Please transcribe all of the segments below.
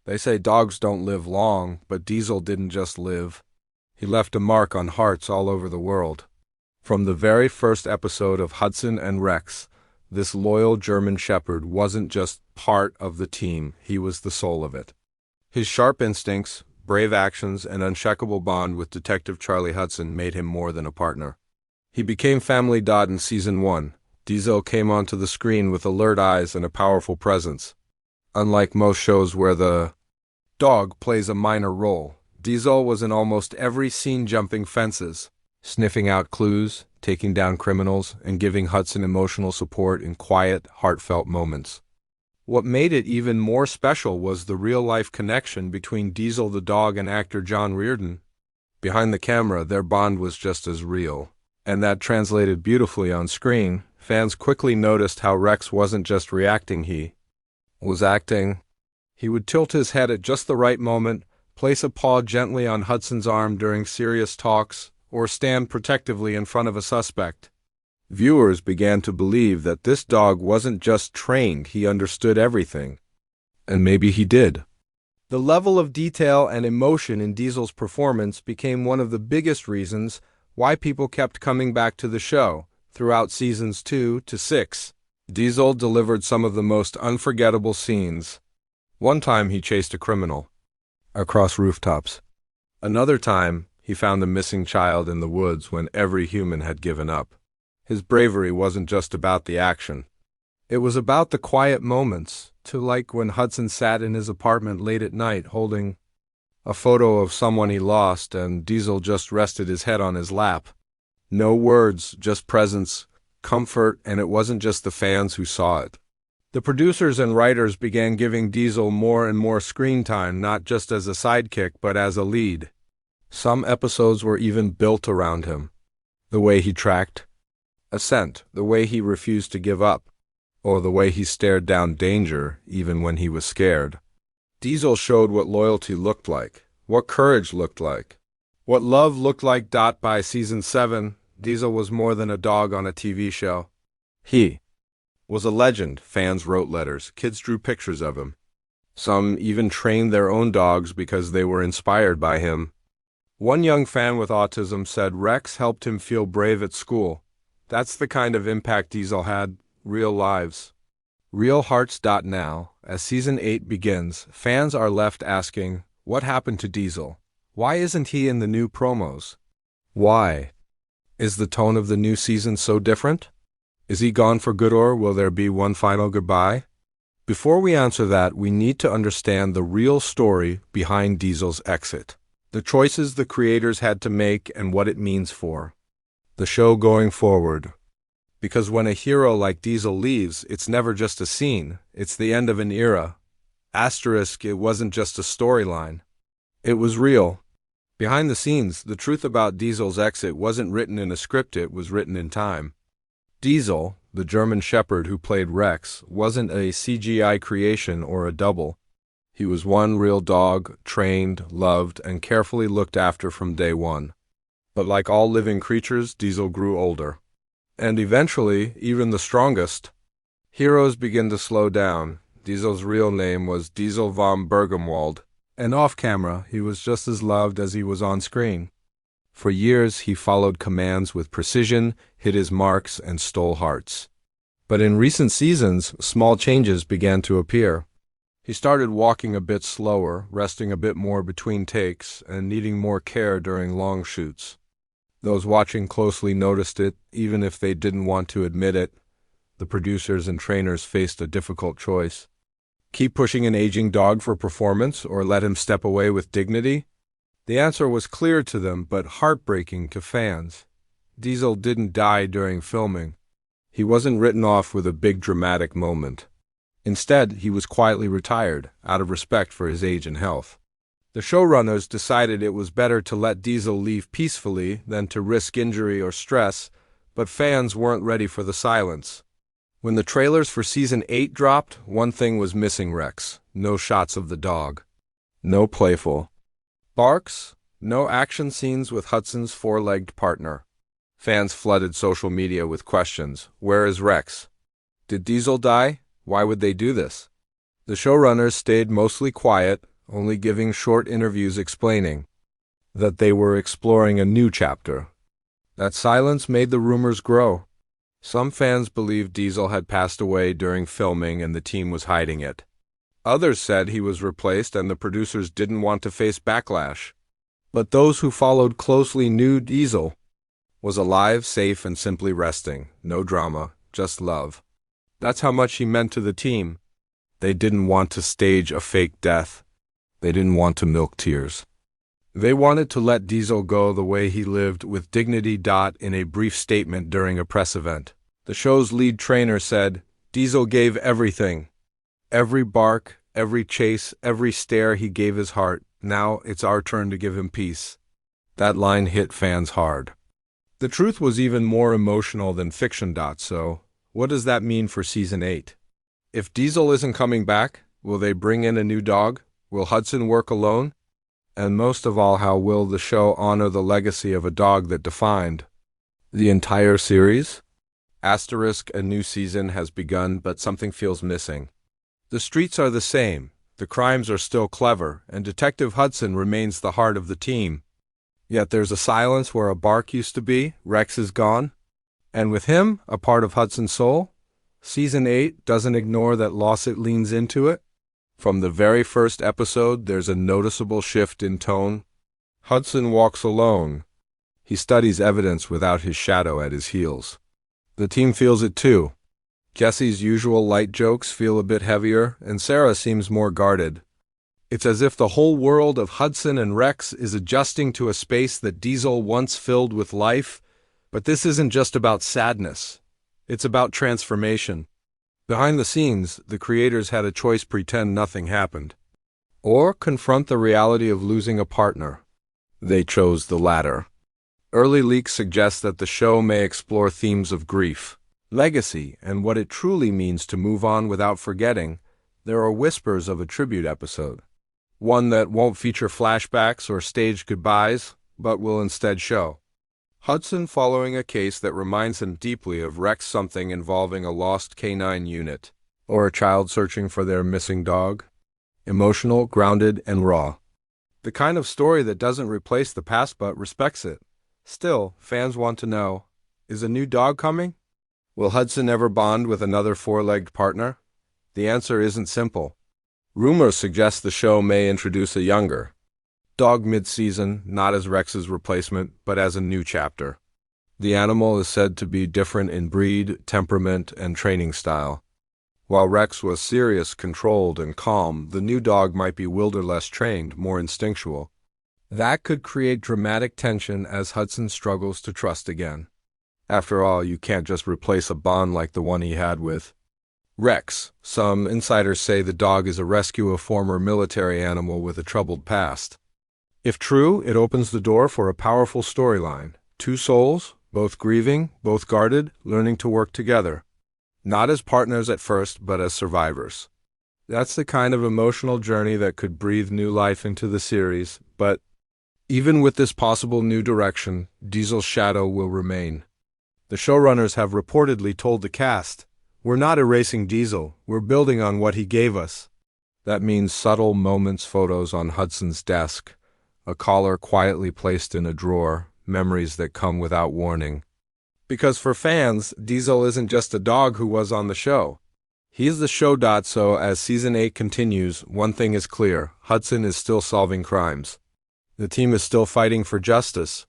They say dogs don't live long, but Diesel didn't just live. He left a mark on hearts all over the world. From the very first episode of Hudson and Rex, this loyal German shepherd wasn't just part of the team, he was the soul of it. His sharp instincts, brave actions, and unshakable bond with Detective Charlie Hudson made him more than a partner. He became family dot in Season 1. Diesel came onto the screen with alert eyes and a powerful presence. Unlike most shows where the dog plays a minor role, Diesel was in almost every scene, jumping fences, sniffing out clues, taking down criminals, and giving Hudson emotional support in quiet, heartfelt moments. What made it even more special was the real-life connection between Diesel the dog and actor John Reardon. Behind the camera, their bond was just as real, and that translated beautifully on screen. Fans quickly noticed how Rex wasn't just reacting, he was acting. He would tilt his head at just the right moment, place a paw gently on Hudson's arm during serious talks, or stand protectively in front of a suspect. Viewers began to believe that this dog wasn't just trained, he understood everything. And maybe he did. The level of detail and emotion in Diesel's performance became one of the biggest reasons why people kept coming back to the show. Throughout seasons 2 to 6, Diesel delivered some of the most unforgettable scenes. One time he chased a criminal across rooftops. Another time, he found a missing child in the woods when every human had given up. His bravery wasn't just about the action. It was about the quiet moments, like when Hudson sat in his apartment late at night holding a photo of someone he lost and Diesel just rested his head on his lap. No words, just presence, comfort, and it wasn't just the fans who saw it. The producers and writers began giving Diesel more and more screen time, not just as a sidekick, but as a lead. Some episodes were even built around him. The way he tracked a scent, the way he refused to give up, or the way he stared down danger even when he was scared. Diesel showed what loyalty looked like, what courage looked like, what love looked like. By Season 7, Diesel was more than a dog on a TV show. He was a legend. Fans wrote letters, kids drew pictures of him. Some even trained their own dogs because they were inspired by him. One young fan with autism said Rex helped him feel brave at school. That's the kind of impact Diesel had. Real lives. Real hearts. Now, as Season 8 begins, fans are left asking, what happened to Diesel? Why isn't he in the new promos? Why is the tone of the new season so different? Is he gone for good, or will there be one final goodbye? Before we answer that, we need to understand the real story behind Diesel's exit. The choices the creators had to make and what it means for the show going forward. Because when a hero like Diesel leaves, it's never just a scene, it's the end of an era. Asterisk, it wasn't just a storyline. It was real. Behind the scenes, the truth about Diesel's exit wasn't written in a script, it was written in time. Diesel, the German shepherd who played Rex, wasn't a CGI creation or a double. He was one real dog, trained, loved, and carefully looked after from day one. But like all living creatures, Diesel grew older. And eventually, even the strongest heroes begin to slow down. Diesel's real name was Diesel von Bergenwald, and off-camera, he was just as loved as he was on screen. For years, he followed commands with precision, hit his marks, and stole hearts. But in recent seasons, small changes began to appear. He started walking a bit slower, resting a bit more between takes, and needing more care during long shoots. Those watching closely noticed it, even if they didn't want to admit it. The producers and trainers faced a difficult choice. Keep pushing an aging dog for performance, or let him step away with dignity? The answer was clear to them, but heartbreaking to fans. Diesel didn't die during filming. He wasn't written off with a big dramatic moment. Instead, he was quietly retired, out of respect for his age and health. The showrunners decided it was better to let Diesel leave peacefully than to risk injury or stress, but fans weren't ready for the silence. When the trailers for Season 8 dropped, one thing was missing: Rex. No shots of the dog. No playful barks. No action scenes with Hudson's four-legged partner. Fans flooded social media with questions. Where is Rex? Did Diesel die? Why would they do this? The showrunners stayed mostly quiet, only giving short interviews explaining that they were exploring a new chapter. That silence made the rumors grow. Some fans believed Diesel had passed away during filming and the team was hiding it. Others said he was replaced and the producers didn't want to face backlash. But those who followed closely knew Diesel was alive, safe, and simply resting. No drama, just love. That's how much he meant to the team. They didn't want to stage a fake death. They didn't want to milk tears. They wanted to let Diesel go the way he lived, with dignity. In a brief statement during a press event, the show's lead trainer said, "Diesel gave everything. Every bark, every chase, every stare, he gave his heart. Now it's our turn to give him peace." That line hit fans hard. The truth was even more emotional than fiction. So, what does that mean for Season 8? If Diesel isn't coming back, will they bring in a new dog? Will Hudson work alone? And most of all, how will the show honor the legacy of a dog that defined the entire series? Asterisk, a new season has begun, but something feels missing. The streets are the same, the crimes are still clever, and Detective Hudson remains the heart of the team. Yet there's a silence where a bark used to be. Rex is gone. And with him, a part of Hudson's soul. Season 8 doesn't ignore that loss, it leans into it. From the very first episode, there's a noticeable shift in tone. Hudson walks alone. He studies evidence without his shadow at his heels. The team feels it too. Jesse's usual light jokes feel a bit heavier, and Sarah seems more guarded. It's as if the whole world of Hudson and Rex is adjusting to a space that Diesel once filled with life. But this isn't just about sadness. It's about transformation. Behind the scenes, the creators had a choice: pretend nothing happened, or confront the reality of losing a partner. They chose the latter. Early leaks suggest that the show may explore themes of grief, legacy, and what it truly means to move on without forgetting. There are whispers of a tribute episode, one that won't feature flashbacks or staged goodbyes, but will instead show Hudson following a case that reminds him deeply of Rex, something involving a lost canine unit, or a child searching for their missing dog. Emotional, grounded, and raw. The kind of story that doesn't replace the past but respects it. Still, fans want to know, is a new dog coming? Will Hudson ever bond with another four-legged partner? The answer isn't simple. Rumors suggest the show may introduce a younger dog mid-season, not as Rex's replacement, but as a new chapter. The animal is said to be different in breed, temperament, and training style. While Rex was serious, controlled, and calm, the new dog might be wilder, less trained, more instinctual. That could create dramatic tension as Hudson struggles to trust again. After all, you can't just replace a bond like the one he had with Rex. Some insiders say the dog is a rescue, a former military animal with a troubled past. If true, it opens the door for a powerful storyline. Two souls, both grieving, both guarded, learning to work together. Not as partners at first, but as survivors. That's the kind of emotional journey that could breathe new life into the series, but even with this possible new direction, Diesel's shadow will remain. The showrunners have reportedly told the cast, "We're not erasing Diesel, we're building on what he gave us." That means subtle moments, photos on Hudson's desk, a collar quietly placed in a drawer, memories that come without warning. Because for fans, Diesel isn't just a dog who was on the show. He's the show. So as Season 8 continues, one thing is clear: Hudson is still solving crimes. The team is still fighting for justice.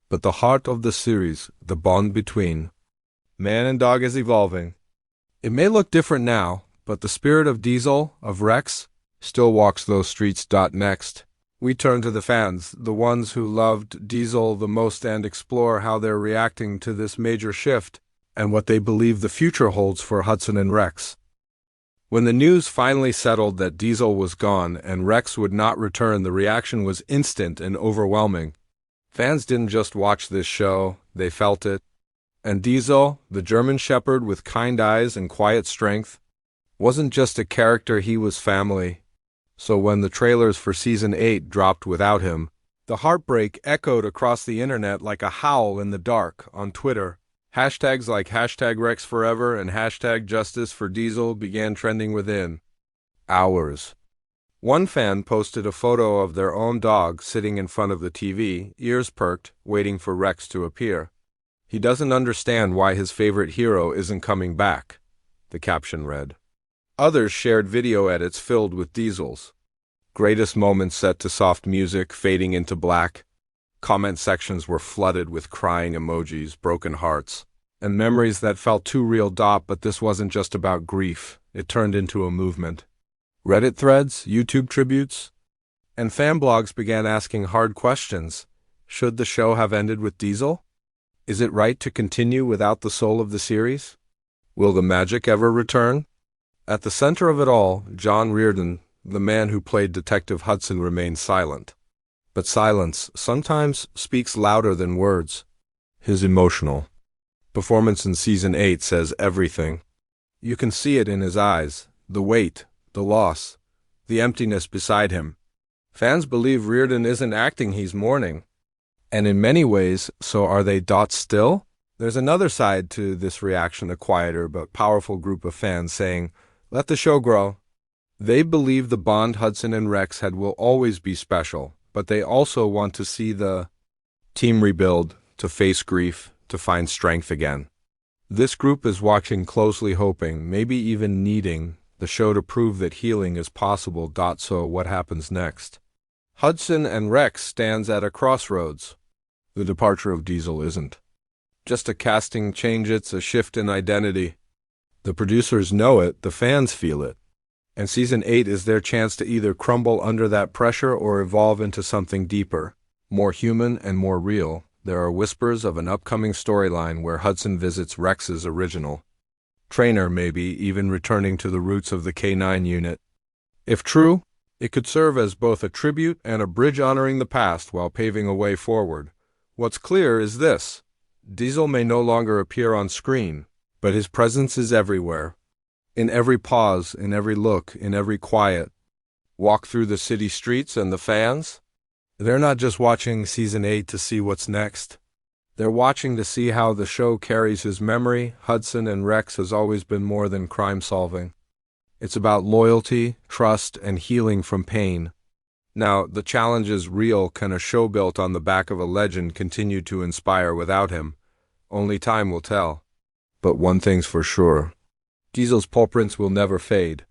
But the heart of the series, the bond between man and dog, is evolving. It may look different now, but the spirit of Diesel, of Rex, still walks those streets. Next, we turn to the fans, the ones who loved Diesel the most, and explore how they're reacting to this major shift and what they believe the future holds for Hudson and Rex. When the news finally settled that Diesel was gone and Rex would not return, the reaction was instant and overwhelming. Fans didn't just watch this show, they felt it. And Diesel, the German Shepherd with kind eyes and quiet strength, wasn't just a character, he was family. So when the trailers for Season 8 dropped without him, the heartbreak echoed across the internet like a howl in the dark. On Twitter, hashtags like #RexForever and #JusticeForDiesel began trending within hours. One fan posted a photo of their own dog sitting in front of the TV, ears perked, waiting for Rex to appear. "He doesn't understand why his favorite hero isn't coming back," the caption read. Others shared video edits filled with Diesel's greatest moments set to soft music, fading into black. Comment sections were flooded with crying emojis, broken hearts, and memories that felt too real. But this wasn't just about grief, it turned into a movement. Reddit threads, YouTube tributes, and fan blogs began asking hard questions. Should the show have ended with Diesel? Is it right to continue without the soul of the series? Will the magic ever return? At the center of it all, John Reardon, the man who played Detective Hudson, remained silent. But silence sometimes speaks louder than words. His emotional performance in Season 8 says everything. You can see it in his eyes, the weight, the loss, the emptiness beside him. Fans believe Reardon isn't acting, he's mourning. And in many ways, so are they. Still, there's another side to this reaction, a quieter but powerful group of fans saying, "Let the show grow." They believe the bond Hudson and Rex had will always be special, but they also want to see the team rebuild, to face grief, to find strength again. This group is watching closely, hoping, maybe even needing, the show to prove that healing is possible. So what happens next? Hudson and Rex stands at a crossroads. The departure of Diesel isn't just a casting change, it's a shift in identity. The producers know it, the fans feel it. And Season 8 is their chance to either crumble under that pressure or evolve into something deeper, more human and more real. There are whispers of an upcoming storyline where Hudson visits Rex's original trainer, maybe even returning to the roots of the K9 unit. If true, it could serve as both a tribute and a bridge honoring the past while paving a way forward. What's clear is this: Diesel may no longer appear on screen, but his presence is everywhere. In every pause, in every look, in every quiet walk through the city streets. And the fans? They're not just watching Season 8 to see what's next. They're watching to see how the show carries his memory. Hudson and Rex has always been more than crime-solving. It's about loyalty, trust, and healing from pain. Now, the challenge is real. Can a show built on the back of a legend continue to inspire without him? Only time will tell. But one thing's for sure: Diesel's pulprints will never fade.